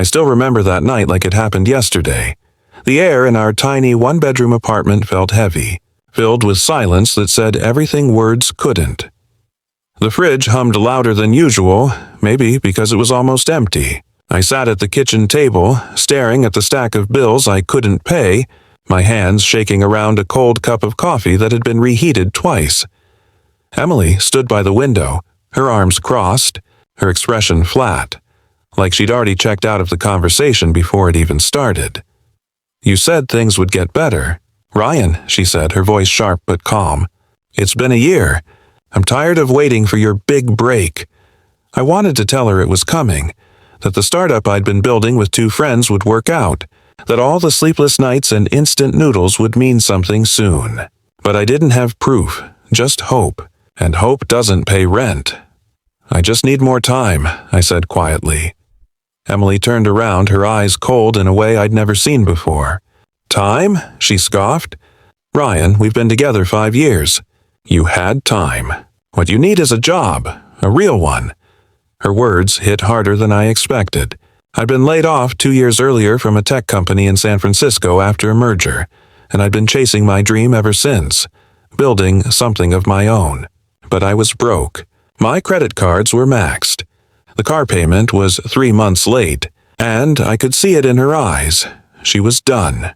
I still remember that night like it happened yesterday. The air in our tiny one-bedroom apartment felt heavy, filled with silence that said everything words couldn't. The fridge hummed louder than usual, maybe because it was almost empty. I sat at the kitchen table, staring at the stack of bills I couldn't pay, my hands shaking around a cold cup of coffee that had been reheated twice. Emily stood by the window, her arms crossed, her expression flat, like she'd already checked out of the conversation before it even started. "You said things would get better. Ryan," she said, her voice sharp but calm. "It's been a year. I'm tired of waiting for your big break." I wanted to tell her it was coming, that the startup I'd been building with 2 friends would work out, that all the sleepless nights and instant noodles would mean something soon. But I didn't have proof, just hope, and hope doesn't pay rent. "I just need more time," I said quietly. Emily turned around, her eyes cold in a way I'd never seen before. "Time?" she scoffed. "Ryan, we've been together 5 years. You had time. What you need is a job, a real one." Her words hit harder than I expected. I'd been laid off 2 years earlier from a tech company in San Francisco after a merger, and I'd been chasing my dream ever since, building something of my own. But I was broke. My credit cards were maxed. The car payment was 3 months late, and I could see it in her eyes. She was done.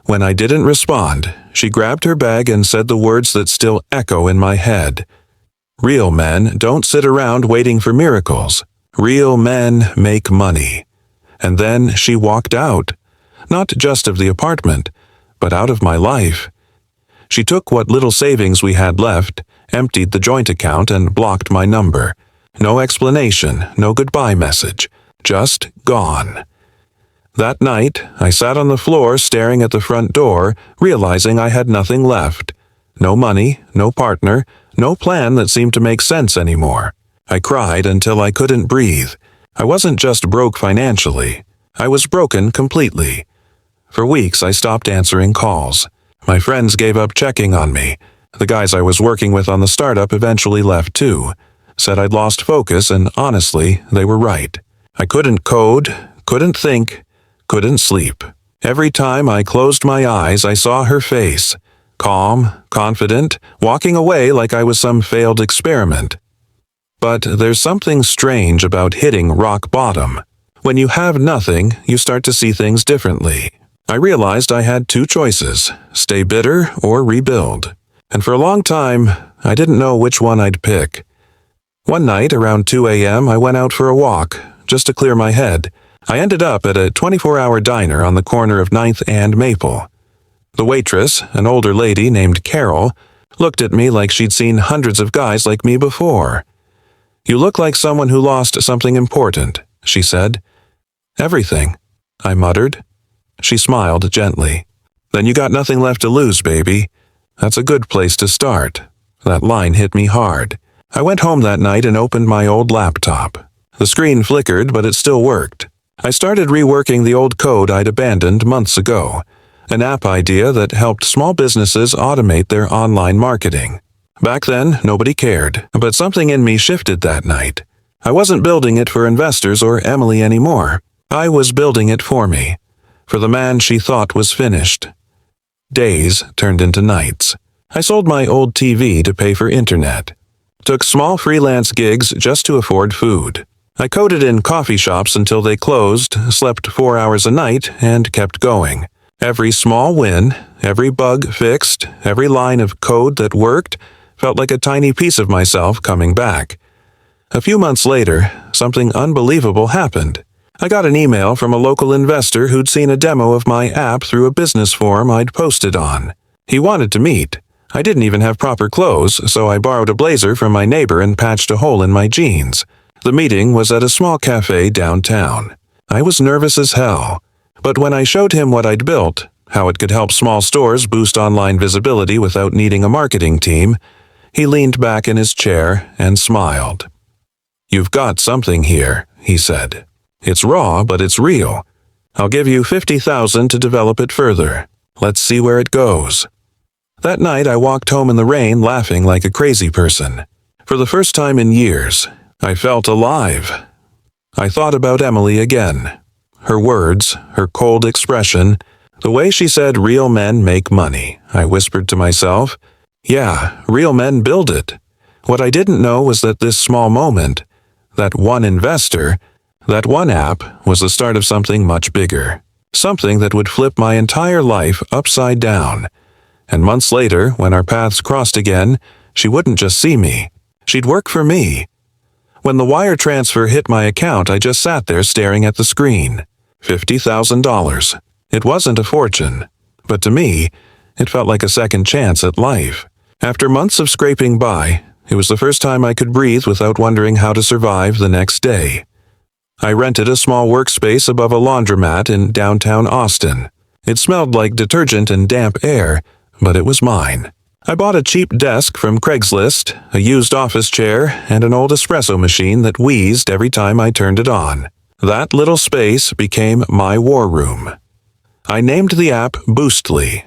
When I didn't respond, she grabbed her bag and said the words that still echo in my head. "Real men don't sit around waiting for miracles. Real men make money." And then she walked out, not just of the apartment, but out of my life. She took what little savings we had left, emptied the joint account, and blocked my number. No explanation, no goodbye message, just gone. That night, I sat on the floor staring at the front door, realizing I had nothing left. No money, no partner, no plan that seemed to make sense anymore. I cried until I couldn't breathe. I wasn't just broke financially. I was broken completely. For weeks, I stopped answering calls. My friends gave up checking on me. The guys I was working with on the startup eventually left too. Said I'd lost focus, and honestly, they were right. I couldn't code, couldn't think, couldn't sleep. Every time I closed my eyes, I saw her face. Calm, confident, walking away like I was some failed experiment. But there's something strange about hitting rock bottom. When you have nothing, you start to see things differently. I realized I had 2 choices, stay bitter or rebuild. And for a long time, I didn't know which one I'd pick. One night, around 2 a.m., I went out for a walk, just to clear my head. I ended up at a 24-hour diner on the corner of 9th and Maple. The waitress, an older lady named Carol, looked at me like she'd seen hundreds of guys like me before. "You look like someone who lost something important," she said. "Everything," I muttered. She smiled gently. "Then you got nothing left to lose, baby. That's a good place to start." That line hit me hard. I went home that night and opened my old laptop. The screen flickered, but it still worked. I started reworking the old code I'd abandoned months ago, an app idea that helped small businesses automate their online marketing. Back then, nobody cared, but something in me shifted that night. I wasn't building it for investors or Emily anymore. I was building it for me, for the man she thought was finished. Days turned into nights. I sold my old TV to pay for internet. Took small freelance gigs just to afford food. I coded in coffee shops until they closed, slept 4 hours a night, and kept going. Every small win, every bug fixed, every line of code that worked, felt like a tiny piece of myself coming back. A few months later, something unbelievable happened. I got an email from a local investor who'd seen a demo of my app through a business forum I'd posted on. He wanted to meet. I didn't even have proper clothes, so I borrowed a blazer from my neighbor and patched a hole in my jeans. The meeting was at a small cafe downtown. I was nervous as hell, but when I showed him what I'd built, how it could help small stores boost online visibility without needing a marketing team, he leaned back in his chair and smiled. "You've got something here," he said. "It's raw, but it's real. I'll give you $50,000 to develop it further. Let's see where it goes." That night I walked home in the rain laughing like a crazy person. For the first time in years, I felt alive. I thought about Emily again. her words, her cold expression, the way she said real men make money. I whispered to myself, yeah, real men build it. What I didn't know was that this small moment, that one investor, that one app was the start of something much bigger. Something that would flip my entire life upside down. And months later, when our paths crossed again, she wouldn't just see me. She'd work for me. When the wire transfer hit my account, I just sat there staring at the screen. $50,000. It wasn't a fortune. But to me, it felt like a second chance at life. After months of scraping by, it was the first time I could breathe without wondering how to survive the next day. I rented a small workspace above a laundromat in downtown Austin. It smelled like detergent and damp air, but it was mine. I bought a cheap desk from Craigslist, a used office chair, and an old espresso machine that wheezed every time I turned it on. That little space became my war room. I named the app Boostly.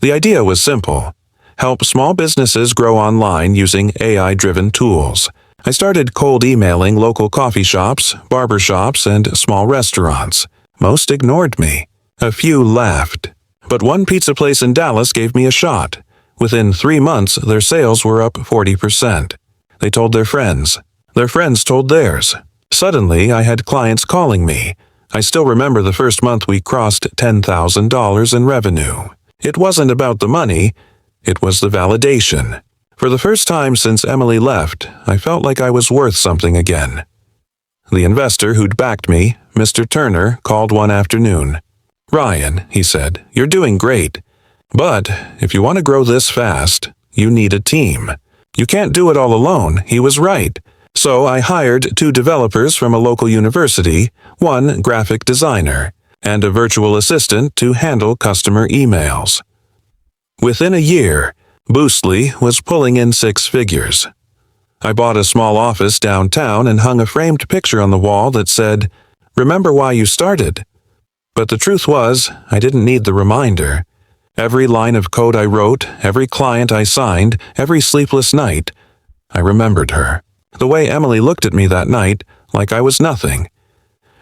The idea was simple. Help small businesses grow online using AI-driven tools. I started cold emailing local coffee shops, barber shops, and small restaurants. Most ignored me. A few laughed. But one pizza place in Dallas gave me a shot. Within 3 months, their sales were up 40%. They told their friends. Their friends told theirs. Suddenly, I had clients calling me. I still remember the first month we crossed $10,000 in revenue. It wasn't about the money. It was the validation. For the first time since Emily left, I felt like I was worth something again. The investor who'd backed me, Mr. Turner, called one afternoon. "Ryan," he said, "you're doing great. But if you want to grow this fast, you need a team. You can't do it all alone." He was right. So I hired 2 developers from a local university, 1 graphic designer, and a virtual assistant to handle customer emails. Within a year, Boostly was pulling in 6 figures. I bought a small office downtown and hung a framed picture on the wall that said, "Remember why you started." But the truth was, I didn't need the reminder. Every line of code I wrote, every client I signed, every sleepless night, I remembered her. The way Emily looked at me that night, like I was nothing.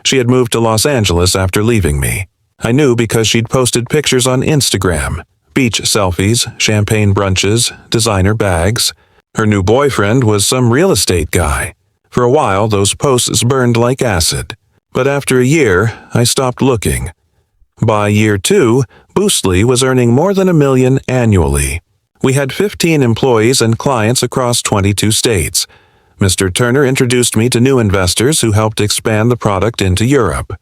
She had moved to Los Angeles after leaving me. I knew because she'd posted pictures on Instagram. Beach selfies, champagne brunches, designer bags. Her new boyfriend was some real estate guy. For a while, those posts burned like acid. But after a year, I stopped looking. By year 2, Boostly was earning more than $1 million annually. We had 15 employees and clients across 22 states. Mr. Turner introduced me to new investors who helped expand the product into Europe.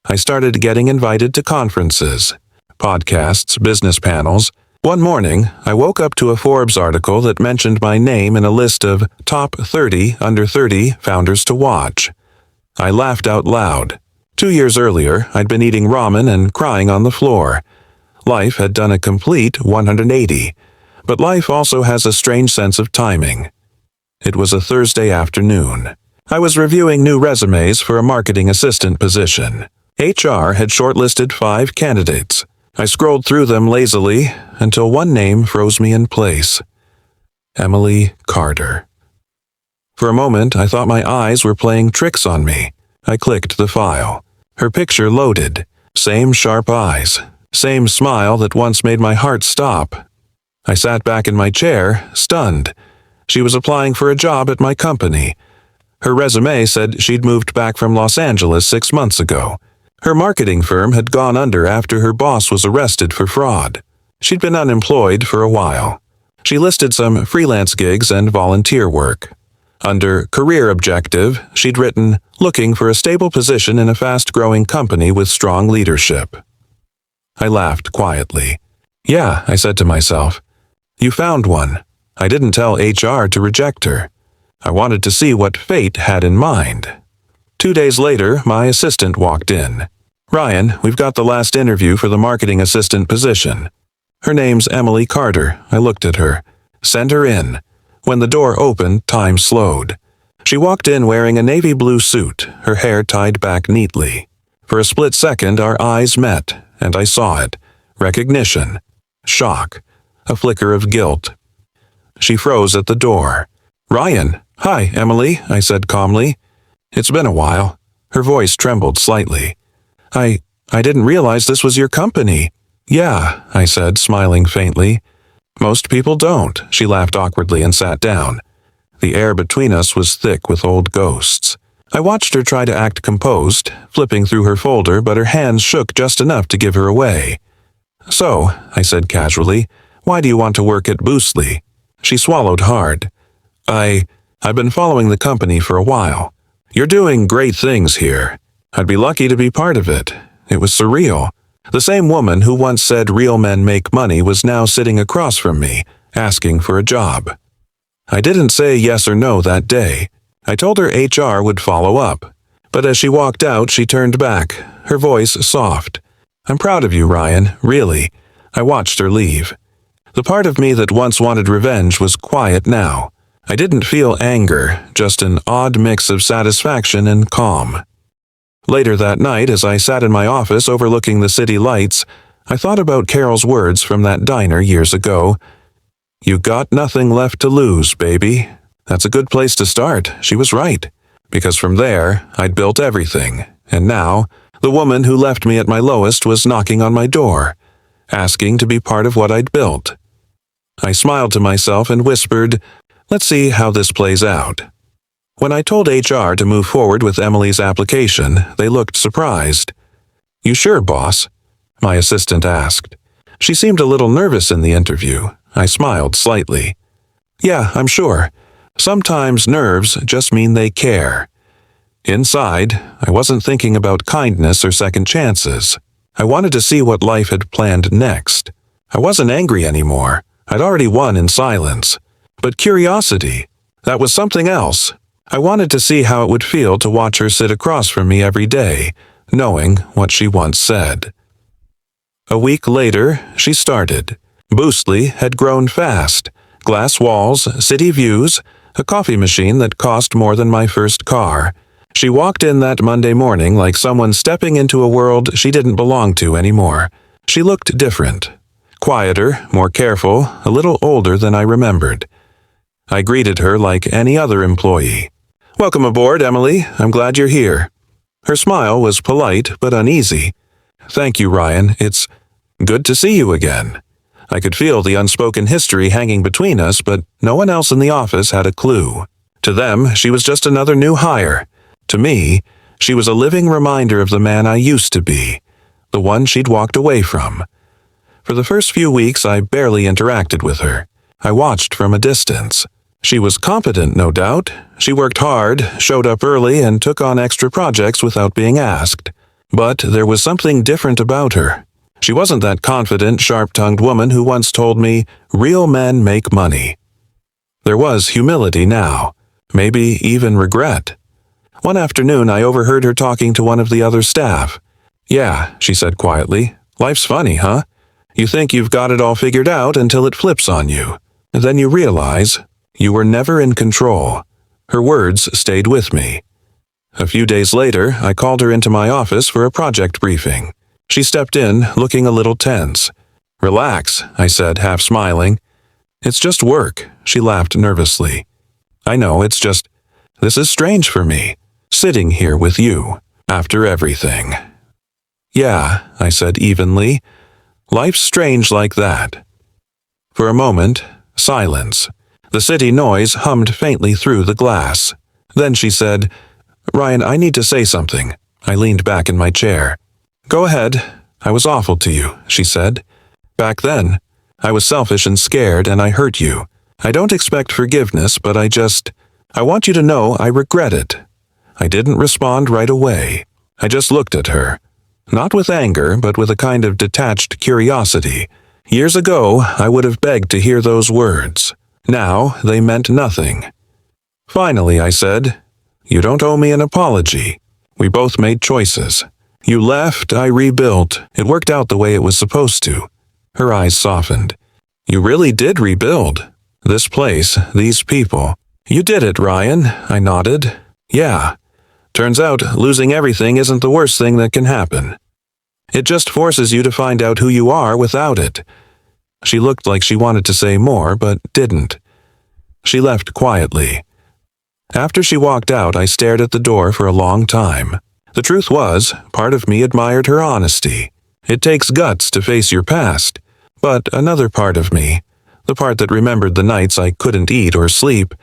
I started getting invited to conferences, podcasts, business panels. One morning, I woke up to a Forbes article that mentioned my name in a list of top 30 under 30 founders to watch. I laughed out loud. 2 years earlier, I'd been eating ramen and crying on the floor. Life had done a complete 180, but life also has a strange sense of timing. It was a Thursday afternoon. I was reviewing new resumes for a marketing assistant position. HR had shortlisted 5 candidates. I scrolled through them lazily until one name froze me in place. Emily Carter. For a moment, I thought my eyes were playing tricks on me. I clicked the file. Her picture loaded. Same sharp eyes. Same smile that once made my heart stop. I sat back in my chair, stunned. She was applying for a job at my company. Her resume said she'd moved back from Los Angeles 6 months ago. Her marketing firm had gone under after her boss was arrested for fraud. She'd been unemployed for a while. She listed some freelance gigs and volunteer work. Under Career Objective, she'd written, "Looking for a stable position in a fast-growing company with strong leadership." I laughed quietly. "Yeah," I said to myself. "You found one." I didn't tell HR to reject her. I wanted to see what fate had in mind. 2 days later, my assistant walked in. "Ryan, we've got the last interview for the marketing assistant position." Her name's Emily Carter. I looked at her. "Send her in." When the door opened, time slowed. She walked in wearing a navy blue suit, her hair tied back neatly. For a split second, our eyes met, and I saw it. Recognition. Shock. A flicker of guilt. She froze at the door. "Ryan." "Hi, Emily," I said calmly. "It's been a while." Her voice trembled slightly. I didn't realize this was your company." "Yeah," I said, smiling faintly. "Most people don't." She laughed awkwardly and sat down. The air between us was thick with old ghosts. I watched her try to act composed, flipping through her folder, but her hands shook just enough to give her away. "So," I said casually, "why do you want to work at Boostly?" She swallowed hard. I've been following the company for a while. You're doing great things here. I'd be lucky to be part of it." It was surreal. The same woman who once said real men make money was now sitting across from me, asking for a job. I didn't say yes or no that day. I told her HR would follow up. But as she walked out, she turned back, her voice soft. "I'm proud of you, Ryan, really." I watched her leave. The part of me that once wanted revenge was quiet now. I didn't feel anger, just an odd mix of satisfaction and calm. Later that night, as I sat in my office overlooking the city lights, I thought about Carol's words from that diner years ago. "You got nothing left to lose, baby." That's a good place to start. She was right. Because from there, I'd built everything. And now, the woman who left me at my lowest was knocking on my door, asking to be part of what I'd built. I smiled to myself and whispered, "Let's see how this plays out." When I told HR to move forward with Emily's application, they looked surprised. "You sure, boss?" my assistant asked. She seemed a little nervous in the interview. I smiled slightly. "Yeah, I'm sure. Sometimes nerves just mean they care." Inside, I wasn't thinking about kindness or second chances. I wanted to see what life had planned next. I wasn't angry anymore. I'd already won in silence. But curiosity, that was something else. I wanted to see how it would feel to watch her sit across from me every day, knowing what she once said. A week later, she started. Boostly had grown fast. Glass walls, city views, a coffee machine that cost more than my first car. She walked in that Monday morning like someone stepping into a world she didn't belong to anymore. She looked different. Quieter, more careful, a little older than I remembered. I greeted her like any other employee. "Welcome aboard, Emily. I'm glad you're here." Her smile was polite but uneasy. "Thank you, Ryan. It's good to see you again." I could feel the unspoken history hanging between us, but no one else in the office had a clue. To them, she was just another new hire. To me, she was a living reminder of the man I used to be, the one she'd walked away from. For the first few weeks, I barely interacted with her. I watched from a distance. She was competent, no doubt. She worked hard, showed up early, and took on extra projects without being asked. But there was something different about her. She wasn't that confident, sharp-tongued woman who once told me, "Real men make money." There was humility now, maybe even regret. One afternoon, I overheard her talking to one of the other staff. "Yeah," she said quietly, "life's funny, huh? You think you've got it all figured out until it flips on you. And then you realize you were never in control." Her words stayed with me. A few days later, I called her into my office for a project briefing. She stepped in, looking a little tense. "Relax," I said, half smiling. "It's just work." She laughed nervously. "I know, this is strange for me, sitting here with you, after everything." "Yeah," I said evenly. "Life's strange like that." For a moment, silence. The city noise hummed faintly through the glass. Then she said, "Ryan, I need to say something." I leaned back in my chair. "Go ahead. I was awful to you," she said. "Back then, I was selfish and scared, and I hurt you. I don't expect forgiveness, but I want you to know I regret it." I didn't respond right away. I just looked at her. Not with anger, but with a kind of detached curiosity. Years ago, I would have begged to hear those words. Now, they meant nothing. Finally, I said, "You don't owe me an apology. We both made choices. You left, I rebuilt. It worked out the way it was supposed to." Her eyes softened. "You really did rebuild. This place, these people." "You did it, Ryan," I nodded. "Yeah. Turns out losing everything isn't the worst thing that can happen. It just forces you to find out who you are without it." She looked like she wanted to say more, but didn't. She left quietly. After she walked out, I stared at the door for a long time. The truth was, part of me admired her honesty. It takes guts to face your past. But another part of me, the part that remembered the nights I couldn't eat or sleep,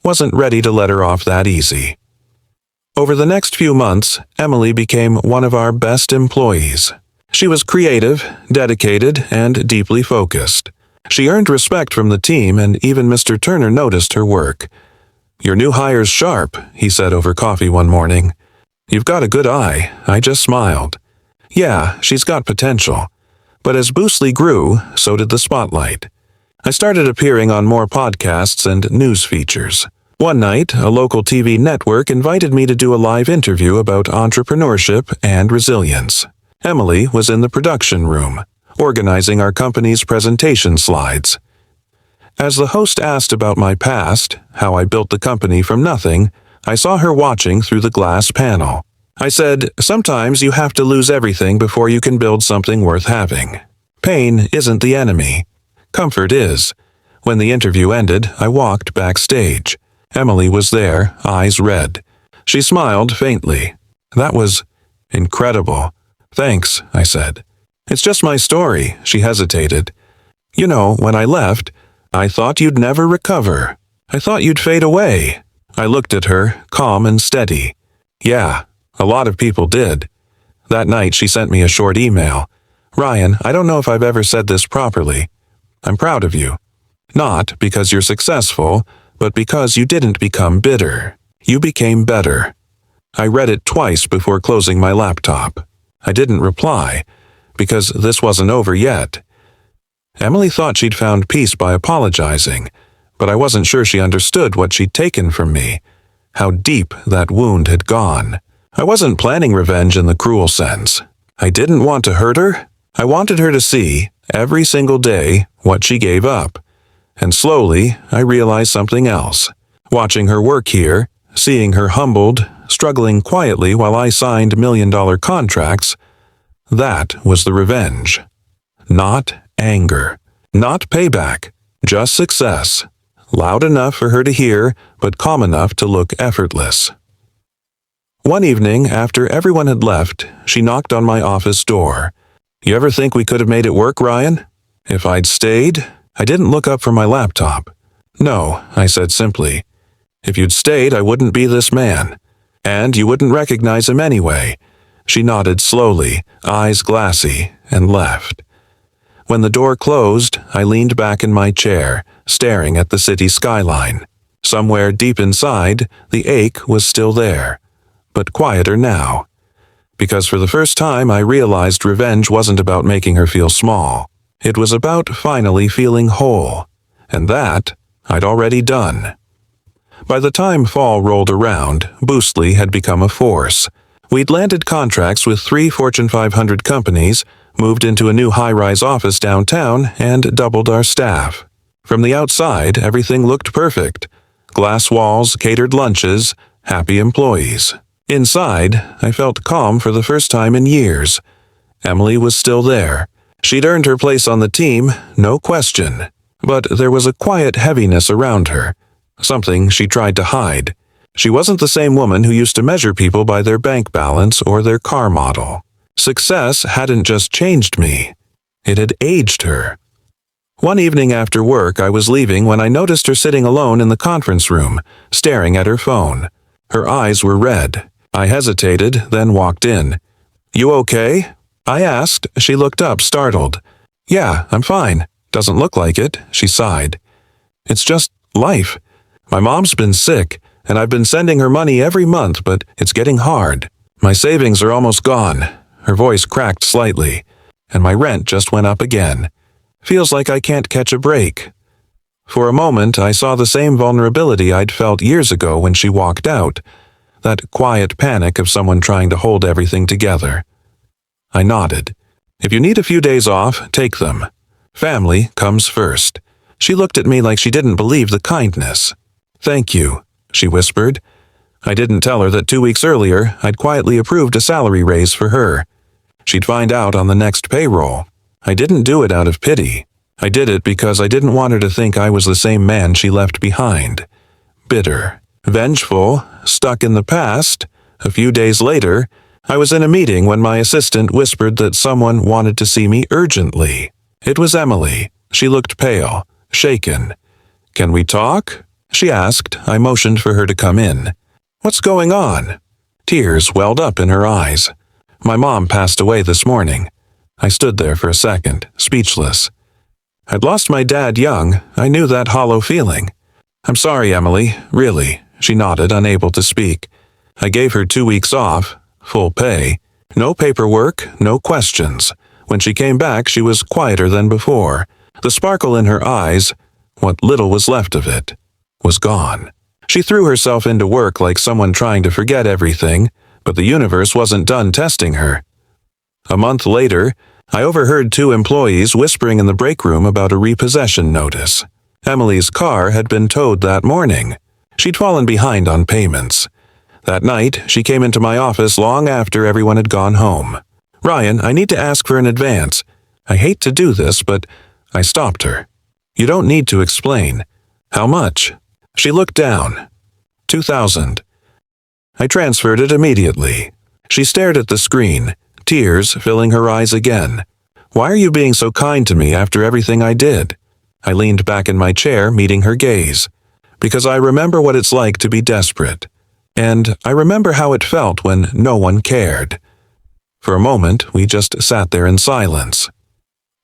wasn't ready to let her off that easy. Over the next few months, Emily became one of our best employees. She was creative, dedicated, and deeply focused. She earned respect from the team, and even Mr. Turner noticed her work. "Your new hire's sharp," he said over coffee one morning. "You've got a good eye." I just smiled. Yeah, she's got potential. But as Boostly grew, so did the spotlight. I started appearing on more podcasts and news features. One night, a local TV network invited me to do a live interview about entrepreneurship and resilience. Emily was in the production room, organizing our company's presentation slides. As the host asked about my past, how I built the company from nothing, I saw her watching through the glass panel. I said, "Sometimes you have to lose everything before you can build something worth having. Pain isn't the enemy. Comfort is." When the interview ended, I walked backstage. Emily was there, eyes red. She smiled faintly. "That was incredible." "Thanks," I said. "It's just my story," she hesitated. "You know, when I left, I thought you'd never recover. I thought you'd fade away." I looked at her, calm and steady. "Yeah, a lot of people did." That night she sent me a short email. "Ryan, I don't know if I've ever said this properly. I'm proud of you. Not because you're successful, but because you didn't become bitter. You became better." I read it twice before closing my laptop. I didn't reply, because this wasn't over yet. Emily thought she'd found peace by apologizing, but I wasn't sure she understood what she'd taken from me, how deep that wound had gone. I wasn't planning revenge in the cruel sense. I didn't want to hurt her. I wanted her to see, every single day, what she gave up. And slowly, I realized something else. Watching her work here, seeing her humbled, struggling quietly while I signed million-dollar contracts, that was the revenge. Not anger. Not payback. Just success. Loud enough for her to hear, but calm enough to look effortless. One evening, after everyone had left, she knocked on my office door. "You ever think we could have made it work, Ryan?" If I'd stayed, I didn't look up from my laptop. "No," I said simply. "If you'd stayed, I wouldn't be this man. And you wouldn't recognize him anyway." She nodded slowly, eyes glassy, and left. When the door closed, I leaned back in my chair, staring at the city skyline. Somewhere deep inside, the ache was still there, but quieter now. Because for the first time I realized revenge wasn't about making her feel small. It was about finally feeling whole. And that I'd already done. By the time fall rolled around, Boostly had become a force. We'd landed contracts with 3 Fortune 500 companies, moved into a new high-rise office downtown, and doubled our staff. From the outside, everything looked perfect. Glass walls, catered lunches, happy employees. Inside, I felt calm for the first time in years. Emily was still there. She'd earned her place on the team, no question. But there was a quiet heaviness around her, something she tried to hide. She wasn't the same woman who used to measure people by their bank balance or their car model. Success hadn't just changed me. It had aged her. One evening after work, I was leaving when I noticed her sitting alone in the conference room, staring at her phone. Her eyes were red. I hesitated, then walked in. "You okay?" I asked. She looked up, startled. "Yeah, I'm fine. Doesn't look like it," she sighed. "It's just life. My mom's been sick, and I've been sending her money every month, but it's getting hard. My savings are almost gone." Her voice cracked slightly. "And my rent just went up again. Feels like I can't catch a break." For a moment, I saw the same vulnerability I'd felt years ago when she walked out, that quiet panic of someone trying to hold everything together. I nodded. "If you need a few days off, take them. Family comes first." She looked at me like she didn't believe the kindness. "Thank you," she whispered. I didn't tell her that 2 weeks earlier, I'd quietly approved a salary raise for her. She'd find out on the next payroll. I didn't do it out of pity. I did it because I didn't want her to think I was the same man she left behind. Bitter, vengeful, stuck in the past. A few days later, I was in a meeting when my assistant whispered that someone wanted to see me urgently. It was Emily. She looked pale, shaken. "Can we talk?" she asked. I motioned for her to come in. "What's going on?" Tears welled up in her eyes. "My mom passed away this morning." I stood there for a second, speechless. I'd lost my dad young. I knew that hollow feeling. "I'm sorry, Emily, really," she nodded, unable to speak. I gave her 2 weeks off, full pay. No paperwork, no questions. When she came back, she was quieter than before. The sparkle in her eyes, what little was left of it, was gone. She threw herself into work like someone trying to forget everything, but the universe wasn't done testing her. A month later, I overheard 2 employees whispering in the break room about a repossession notice. Emily's car had been towed that morning. She'd fallen behind on payments. That night, she came into my office long after everyone had gone home. "Ryan, I need to ask for an advance. I hate to do this, but..." I stopped her. "You don't need to explain." "How much?" She looked down. $2,000. I transferred it immediately. She stared at the screen, tears filling her eyes again. "Why are you being so kind to me after everything I did?" I leaned back in my chair, meeting her gaze. "Because I remember what it's like to be desperate. And I remember how it felt when no one cared." For a moment, we just sat there in silence.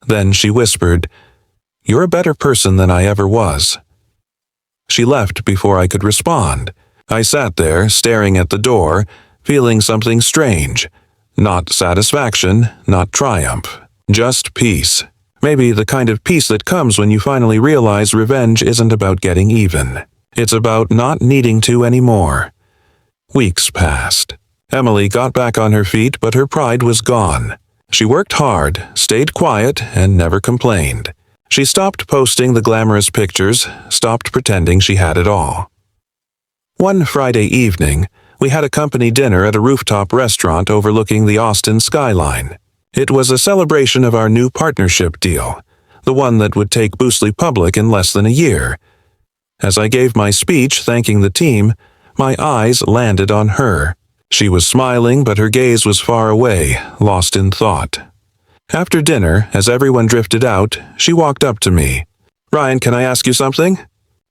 Then she whispered, "You're a better person than I ever was." She left before I could respond. I sat there, staring at the door, feeling something strange. Not satisfaction, not triumph. Just peace. Maybe the kind of peace that comes when you finally realize revenge isn't about getting even. It's about not needing to anymore. Weeks passed. Emily got back on her feet, but her pride was gone. She worked hard, stayed quiet, and never complained. She stopped posting the glamorous pictures, stopped pretending she had it all. One Friday evening, we had a company dinner at a rooftop restaurant overlooking the Austin skyline. It was a celebration of our new partnership deal, the one that would take Boostly public in less than a year. As I gave my speech thanking the team, my eyes landed on her. She was smiling, but her gaze was far away, lost in thought. After dinner, as everyone drifted out, she walked up to me. "Ryan, can I ask you something?"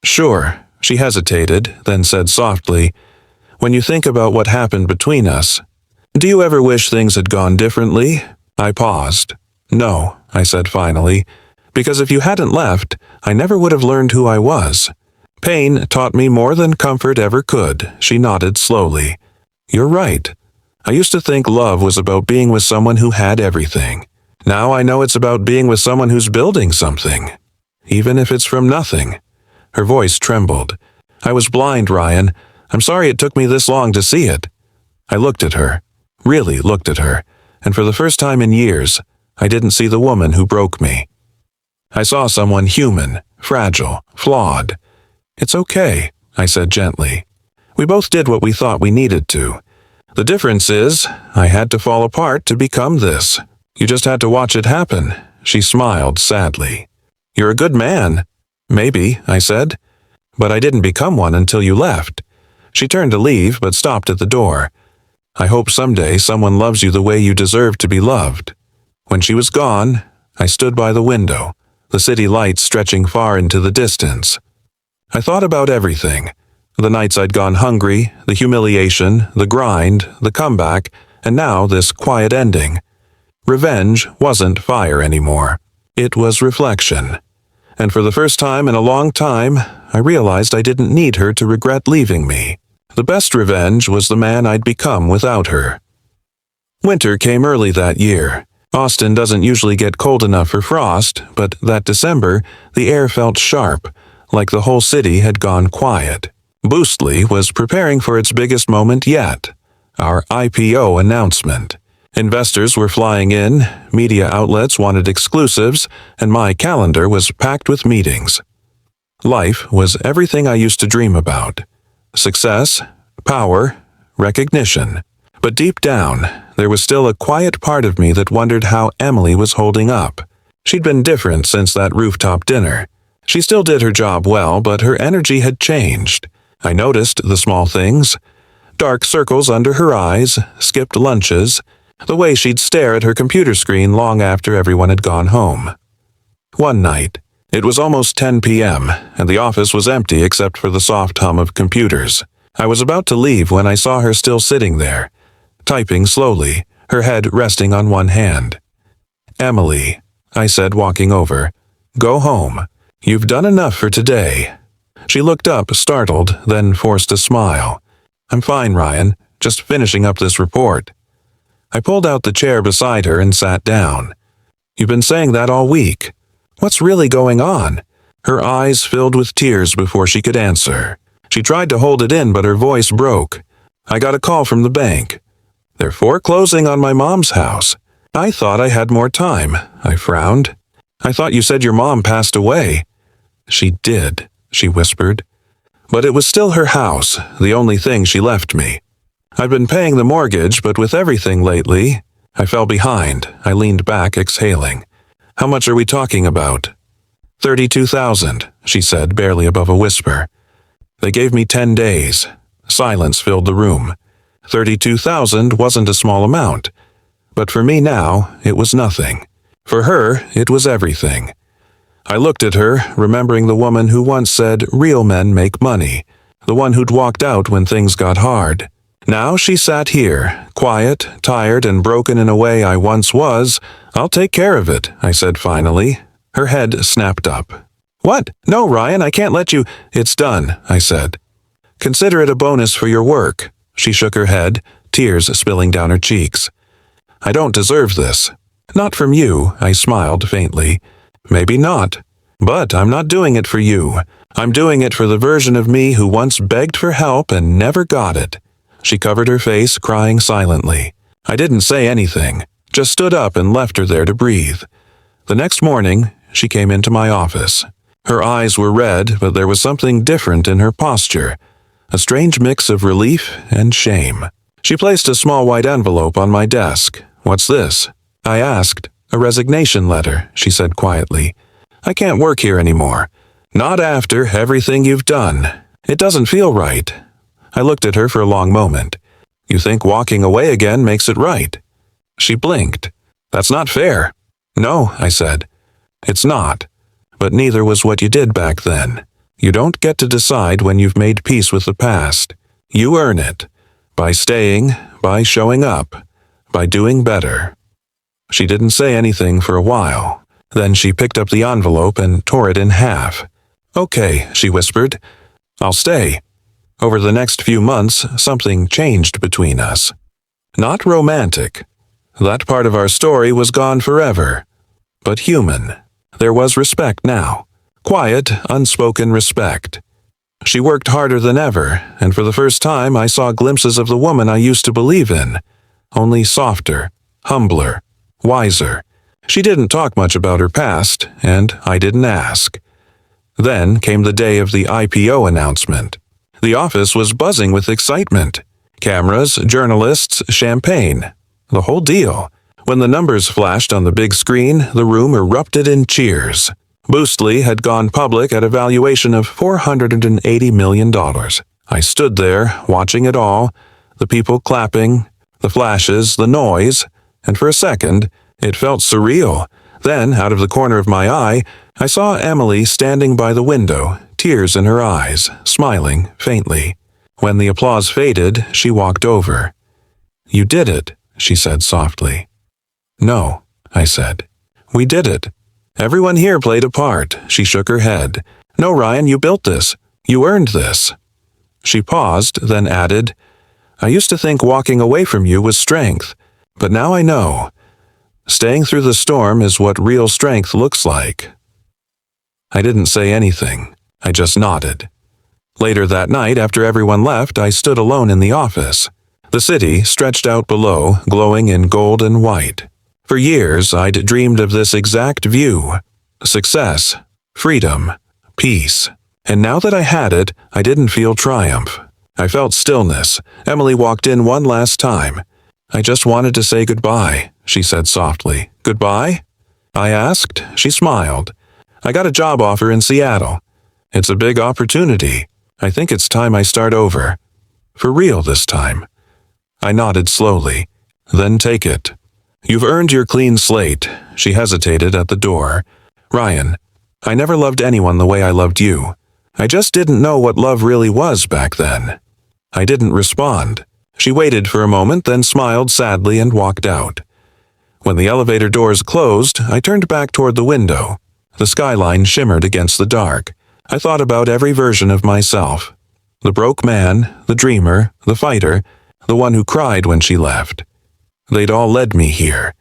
"Sure." She hesitated, then said softly, "When you think about what happened between us, do you ever wish things had gone differently?" I paused. "No," I said finally, "because if you hadn't left, I never would have learned who I was. Pain taught me more than comfort ever could." She nodded slowly. "You're right. I used to think love was about being with someone who had everything. Now I know it's about being with someone who's building something, even if it's from nothing." Her voice trembled. "I was blind, Ryan. I'm sorry it took me this long to see it." I looked at her, really looked at her, and for the first time in years, I didn't see the woman who broke me. I saw someone human, fragile, flawed. "It's okay," I said gently. "We both did what we thought we needed to. The difference is, I had to fall apart to become this. You just had to watch it happen." She smiled sadly. "You're a good man." "Maybe," I said. "But I didn't become one until you left." She turned to leave, but stopped at the door. "I hope someday someone loves you the way you deserve to be loved." When she was gone, I stood by the window, the city lights stretching far into the distance. I thought about everything. The nights I'd gone hungry, the humiliation, the grind, the comeback, and now this quiet ending. Revenge wasn't fire anymore. It was reflection. And for the first time in a long time, I realized I didn't need her to regret leaving me. The best revenge was the man I'd become without her. Winter came early that year. Austin doesn't usually get cold enough for frost, but that December, the air felt sharp, like the whole city had gone quiet. Boostly was preparing for its biggest moment yet, our IPO announcement. Investors were flying in, media outlets wanted exclusives, and my calendar was packed with meetings. Life was everything I used to dream about. Success, power, recognition. But deep down, there was still a quiet part of me that wondered how Emily was holding up. She'd been different since that rooftop dinner. She still did her job well, but her energy had changed. I noticed the small things. Dark circles under her eyes, skipped lunches, the way she'd stare at her computer screen long after everyone had gone home. One night, it was almost 10 p.m., and the office was empty except for the soft hum of computers. I was about to leave when I saw her still sitting there, typing slowly, her head resting on one hand. "Emily," I said, walking over, "go home. You've done enough for today." She looked up, startled, then forced a smile. "I'm fine, Ryan, just finishing up this report." I pulled out the chair beside her and sat down. "You've been saying that all week. What's really going on?" Her eyes filled with tears before she could answer. She tried to hold it in, but her voice broke. "I got a call from the bank. They're foreclosing on my mom's house. I thought I had more time." I frowned. "I thought you said your mom passed away." "She did," she whispered. "But it was still her house, the only thing she left me. I've been paying the mortgage, but with everything lately..." I fell behind. I leaned back, exhaling. "How much are we talking about?" $32,000, she said, barely above a whisper. They gave me 10 days. Silence filled the room. 32,000 wasn't a small amount. But for me now, it was nothing. For her, it was everything. I looked at her, remembering the woman who once said real men make money, the one who'd walked out when things got hard. Now she sat here, quiet, tired, and broken in a way I once was. "I'll take care of it," I said finally. Her head snapped up. "What? No, Ryan, I can't let you—" "It's done," I said. "Consider it a bonus for your work." She shook her head, tears spilling down her cheeks. "I don't deserve this." "Not from you," I smiled faintly. "Maybe not. But I'm not doing it for you. I'm doing it for the version of me who once begged for help and never got it." She covered her face, crying silently. I didn't say anything, just stood up and left her there to breathe. The next morning, she came into my office. Her eyes were red, but there was something different in her posture, a strange mix of relief and shame. She placed a small white envelope on my desk. "What's this?" I asked. "A resignation letter," she said quietly. "I can't work here anymore. Not after everything you've done. It doesn't feel right." I looked at her for a long moment. "You think walking away again makes it right?" She blinked. "That's not fair." "No," I said. "It's not. But neither was what you did back then. You don't get to decide when you've made peace with the past. You earn it. By staying, by showing up, by doing better." She didn't say anything for a while. Then she picked up the envelope and tore it in half. "Okay," she whispered. "I'll stay." Over the next few months, something changed between us. Not romantic. That part of our story was gone forever. But human. There was respect now. Quiet, unspoken respect. She worked harder than ever, and for the first time I saw glimpses of the woman I used to believe in. Only softer, humbler, wiser. She didn't talk much about her past, and I didn't ask. Then came the day of the IPO announcement. The office was buzzing with excitement. Cameras, journalists, champagne. The whole deal. When the numbers flashed on the big screen, the room erupted in cheers. Boostly had gone public at a valuation of $480 million. I stood there, watching it all, the people clapping, the flashes, the noise, and for a second, it felt surreal. Then, out of the corner of my eye, I saw Emily standing by the window, tears in her eyes, smiling faintly. When the applause faded, she walked over. "You did it," she said softly. "No," I said. "We did it. Everyone here played a part." She shook her head. "No, Ryan, you built this. You earned this." She paused, then added, "I used to think walking away from you was strength, but now I know. Staying through the storm is what real strength looks like." I didn't say anything. I just nodded. Later that night, after everyone left, I stood alone in the office. The city stretched out below, glowing in gold and white. For years, I'd dreamed of this exact view. Success, freedom, peace. And now that I had it, I didn't feel triumph. I felt stillness. Emily walked in one last time. "I just wanted to say goodbye," she said softly. "Goodbye?" I asked. She smiled. "I got a job offer in Seattle. It's a big opportunity. I think it's time I start over." For real this time. I nodded slowly. Then take it. You've earned your clean slate. She hesitated at the door. Ryan, I never loved anyone the way I loved you. I just didn't know what love really was back then. I didn't respond. She waited for a moment, then smiled sadly and walked out. When the elevator doors closed, I turned back toward the window. The skyline shimmered against the dark. I thought about every version of myself. The broke man, the dreamer, the fighter, the one who cried when she left. They'd all led me here.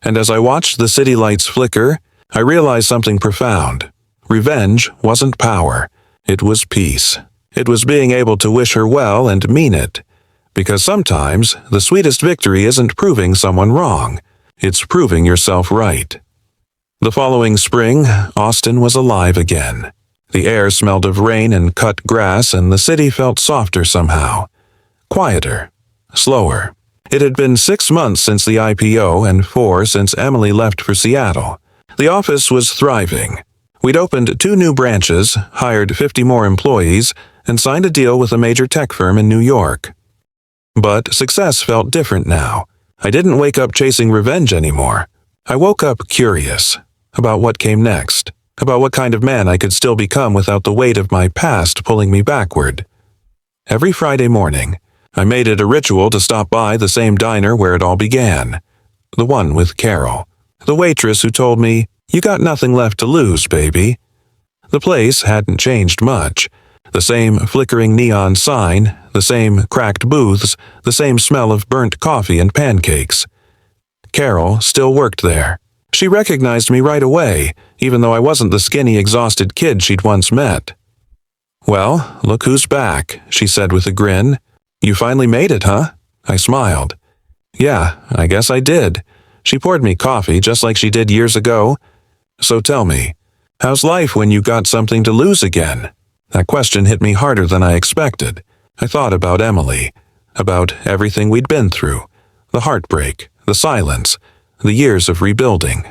And as I watched the city lights flicker, I realized something profound. Revenge wasn't power. It was peace. It was being able to wish her well and mean it. Because sometimes the sweetest victory isn't proving someone wrong. It's proving yourself right. The following spring, Austin was alive again. The air smelled of rain and cut grass, and the city felt softer somehow. Quieter. Slower. It had been 6 months since the IPO and 4 since Emily left for Seattle. The office was thriving. We'd opened 2 new branches, hired 50 more employees, and signed a deal with a major tech firm in New York. But success felt different now. I didn't wake up chasing revenge anymore. I woke up curious about what came next, about what kind of man I could still become without the weight of my past pulling me backward. Every Friday morning, I made it a ritual to stop by the same diner where it all began, the one with Carol, the waitress who told me, "You got nothing left to lose, baby." The place hadn't changed much. The same flickering neon sign, the same cracked booths, the same smell of burnt coffee and pancakes. Carol still worked there. She recognized me right away, even though I wasn't the skinny, exhausted kid she'd once met. "Well, look who's back," she said with a grin. "You finally made it, huh?" I smiled. "Yeah, I guess I did." She poured me coffee just like she did years ago. "So tell me, how's life when you got something to lose again?" That question hit me harder than I expected. I thought about Emily, about everything we'd been through, the heartbreak, the silence, the years of rebuilding.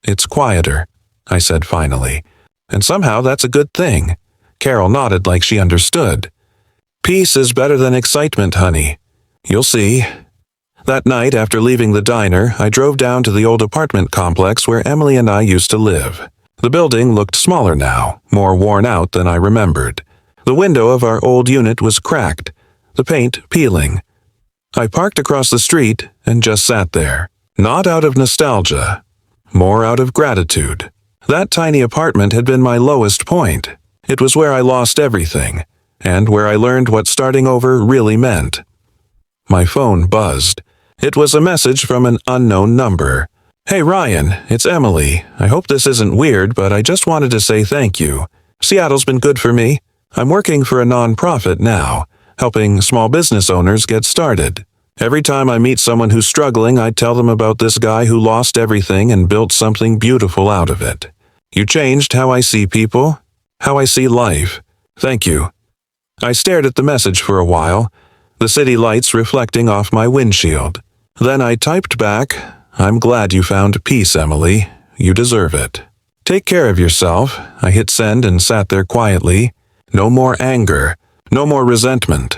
"It's quieter," I said finally, "and somehow that's a good thing." Carol nodded like she understood. "Peace is better than excitement, honey. You'll see." That night, after leaving the diner, I drove down to the old apartment complex where Emily and I used to live. The building looked smaller now, more worn out than I remembered. The window of our old unit was cracked, the paint peeling. I parked across the street and just sat there, not out of nostalgia, more out of gratitude. That tiny apartment had been my lowest point. It was where I lost everything, and where I learned what starting over really meant. My phone buzzed. It was a message from an unknown number. "Hey Ryan, it's Emily. I hope this isn't weird, but I just wanted to say thank you. Seattle's been good for me. I'm working for a nonprofit now, helping small business owners get started. Every time I meet someone who's struggling, I tell them about this guy who lost everything and built something beautiful out of it. You changed how I see people, how I see life. Thank you." I stared at the message for a while, the city lights reflecting off my windshield. Then I typed back, "I'm glad you found peace, Emily. You deserve it. Take care of yourself." I hit send and sat there quietly. No more anger. No more resentment.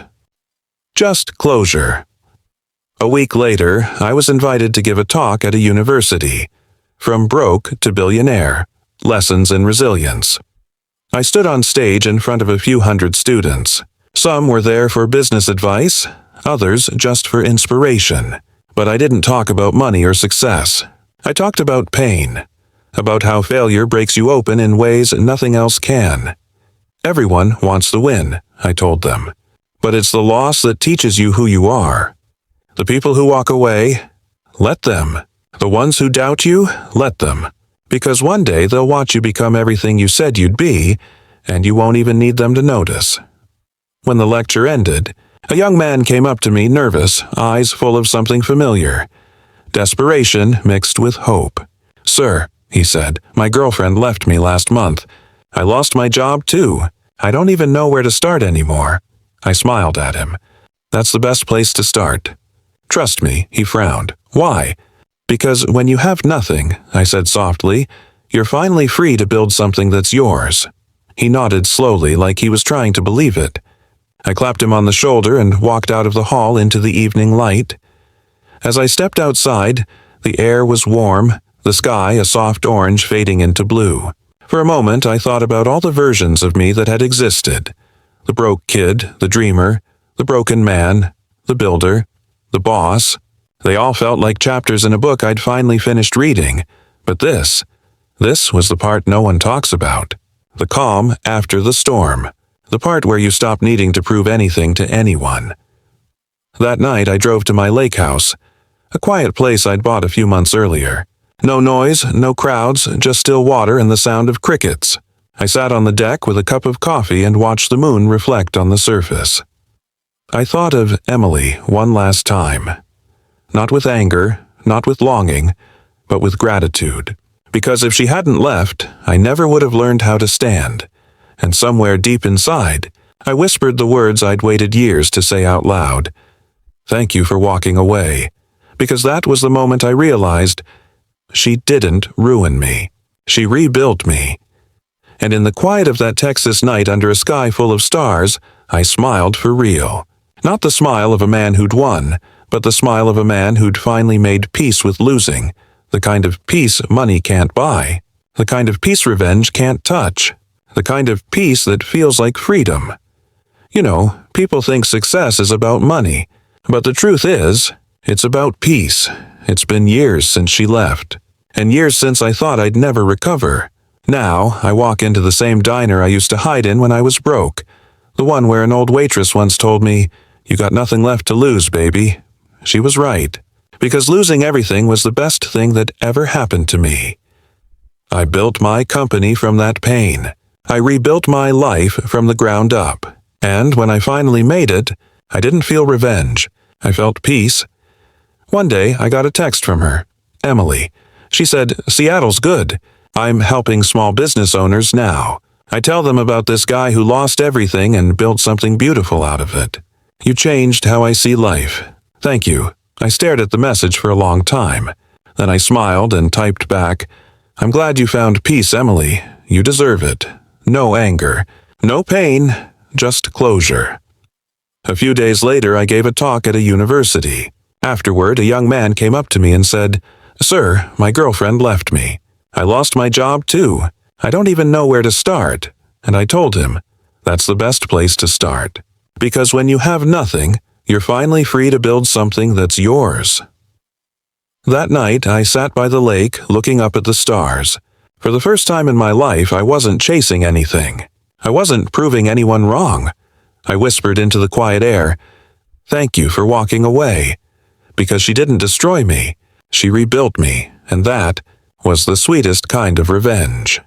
Just closure. A week later, I was invited to give a talk at a university. From broke to billionaire. Lessons in resilience. I stood on stage in front of a few hundred students. Some were there for business advice, others just for inspiration. But I didn't talk about money or success. I talked about pain, about how failure breaks you open in ways nothing else can. Everyone wants the win, I told them. But it's the loss that teaches you who you are. The people who walk away, let them. The ones who doubt you, let them. Because one day they'll watch you become everything you said you'd be, and you won't even need them to notice. When the lecture ended, a young man came up to me nervous, eyes full of something familiar. Desperation mixed with hope. "Sir," he said, "my girlfriend left me last month. I lost my job too. I don't even know where to start anymore." I smiled at him. "That's the best place to start." "Trust me," he frowned. "Why?" "Because when you have nothing," I said softly, "you're finally free to build something that's yours." He nodded slowly like he was trying to believe it. I clapped him on the shoulder and walked out of the hall into the evening light. As I stepped outside, the air was warm, the sky a soft orange fading into blue. For a moment, I thought about all the versions of me that had existed. The broke kid, the dreamer, the broken man, the builder, the boss. They all felt like chapters in a book I'd finally finished reading. But this was the part no one talks about. The calm after the storm. The part where you stop needing to prove anything to anyone. That night, I drove to my lake house, a quiet place I'd bought a few months earlier. No noise, no crowds, just still water and the sound of crickets. I sat on the deck with a cup of coffee and watched the moon reflect on the surface. I thought of Emily one last time. Not with anger, not with longing, but with gratitude. Because if she hadn't left, I never would have learned how to stand. And somewhere deep inside, I whispered the words I'd waited years to say out loud. Thank you for walking away. Because that was the moment I realized she didn't ruin me. She rebuilt me. And in the quiet of that Texas night under a sky full of stars, I smiled for real. Not the smile of a man who'd won, but the smile of a man who'd finally made peace with losing. The kind of peace money can't buy. The kind of peace revenge can't touch. The kind of peace that feels like freedom. You know, people think success is about money, but the truth is, it's about peace. It's been years since she left, and years since I thought I'd never recover. Now, I walk into the same diner I used to hide in when I was broke, the one where an old waitress once told me, "You got nothing left to lose, baby." She was right, because losing everything was the best thing that ever happened to me. I built my company from that pain. I rebuilt my life from the ground up, and when I finally made it, I didn't feel revenge. I felt peace. One day, I got a text from her, Emily. She said, "Seattle's good. I'm helping small business owners now. I tell them about this guy who lost everything and built something beautiful out of it. You changed how I see life. Thank you." I stared at the message for a long time. Then I smiled and typed back, "I'm glad you found peace, Emily. You deserve it. No anger. No pain. Just closure." A few days later, I gave a talk at a university. Afterward, a young man came up to me and said, "Sir, my girlfriend left me. I lost my job too. I don't even know where to start." And I told him, that's the best place to start. Because when you have nothing, you're finally free to build something that's yours. That night, I sat by the lake, looking up at the stars. For the first time in my life, I wasn't chasing anything. I wasn't proving anyone wrong. I whispered into the quiet air, "Thank you for walking away." Because she didn't destroy me. She rebuilt me, and that was the sweetest kind of revenge.